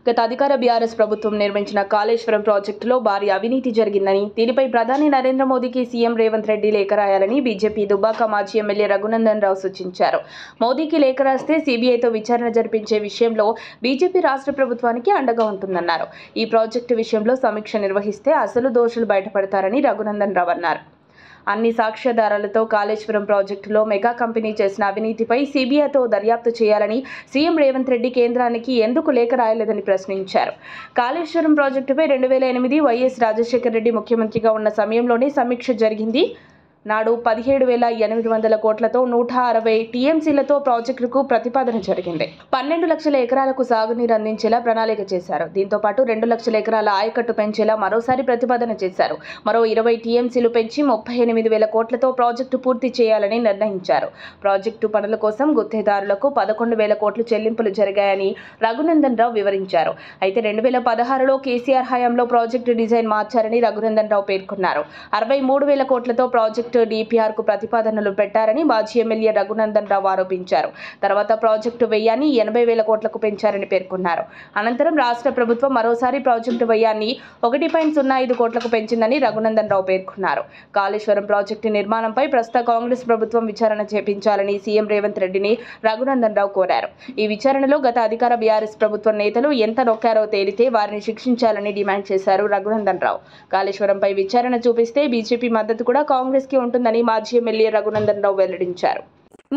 గత అధికార బీఆర్ఎస్ ప్రభుత్వం నిర్మించిన కాళేశ్వరం ప్రాజెక్టులో భారీ అవినీతి జరిగిందని, దీనిపై ప్రధాని నరేంద్ర మోదీకి సీఎం రేవంత్ రెడ్డి లేఖ రాయాలని బీజేపీ దుబ్బాక మాజీ ఎమ్మెల్యే రఘునందన్ రావు సూచించారు. మోదీకి లేఖ రాస్తే సీబీఐతో విచారణ జరిపించే విషయంలో బీజేపీ రాష్ట్ర ప్రభుత్వానికి అండగా ఉంటుందన్నారు. ఈ ప్రాజెక్టు విషయంలో సమీక్ష నిర్వహిస్తే అసలు దోషులు బయటపడతారని రఘునందన్ రావు అన్నారు. అన్ని సాక్ష్యాధారాలతో కాళేశ్వరం ప్రాజెక్టులో మెగా కంపెనీ చేసిన అవినీతిపై సీబీఐతో దర్యాప్తు చేయాలని సీఎం రేవంత్ రెడ్డి కేంద్రానికి ఎందుకు లేఖ రాయలేదని ప్రశ్నించారు. కాళేశ్వరం ప్రాజెక్టుపై 2008 వైఎస్ రాజశేఖర రెడ్డి ముఖ్యమంత్రిగా ఉన్న సమయంలోనే సమీక్ష జరిగింది. నాడు 17,800 కోట్లతో 160 టీఎంసీలతో ప్రాజెక్టుకు ప్రతిపాదన జరిగింది. 12 లక్షల ఎకరాలకు సాగునీరు అందించేలా ప్రణాళిక చేశారు. దీంతో పాటు 2 లక్షల ఎకరాల ఆయకట్టు పెంచేలా మరోసారి ప్రతిపాదన చేశారు. మరో 20 టీఎంసీలు పెంచి 38,000 కోట్లతో ప్రాజెక్టు పూర్తి చేయాలని నిర్ణయించారు. ప్రాజెక్టు పనుల కోసం గుత్తేదారులకు 11,000 కోట్లు చెల్లింపులు జరిగాయని రఘునందన్ రావు వివరించారు. అయితే 2016లో కేసీఆర్ హయాంలో ప్రాజెక్టు డిజైన్ మార్చారని రఘునందన్ రావు పేర్కొన్నారు. 63,000 కోట్లతో ప్రాజెక్టు డిపిఆర్ కు ప్రతిపాదనలు పెట్టారని మాజీ ఎమ్మెల్యే రఘునందన్ రావు ఆరోపించారు. తర్వాత ప్రాజెక్టు వ్యయాన్ని 80,000 కోట్లకు పెంచారని పేర్కొన్నారు. అనంతరం రాష్ట్ర ప్రభుత్వం మరోసారి ప్రాజెక్టు వ్యయాన్ని 1.05 కోట్లకు పెంచిందని రఘునందన్ రావు పేర్కొన్నారు. కాళేశ్వరం ప్రాజెక్టు నిర్మాణంపై ప్రస్తుత కాంగ్రెస్ ప్రభుత్వం విచారణ చేపించాలని సీఎం రేవంత్ రెడ్డిని రఘునందన్ రావు కోరారు. ఈ విచారణలో గత అధికార బీఆర్ఎస్ ప్రభుత్వం నేతలు ఎంత నొక్కారో తేలితే వారిని శిక్షించాలని డిమాండ్ చేశారు రఘునందన్ రావు. కాళేశ్వరంపై విచారణ చూపిస్తే బీజేపీ మద్దతు కూడా కాంగ్రెస్ కి ఉంటుందని మాజీ ఎమ్మెల్యే రఘునందన్ రావు వెల్లడించారు.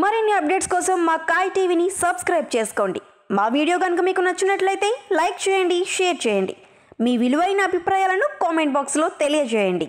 మరిన్ని అప్డేట్స్ కోసం మా కాయ్ టీవీని సబ్స్క్రైబ్ చేసుకోండి. మా వీడియో కనుక మీకు నచ్చినట్లయితే లైక్ చేయండి, షేర్ చేయండి. మీ విలువైన అభిప్రాయాలను కామెంట్ బాక్స్లో తెలియజేయండి.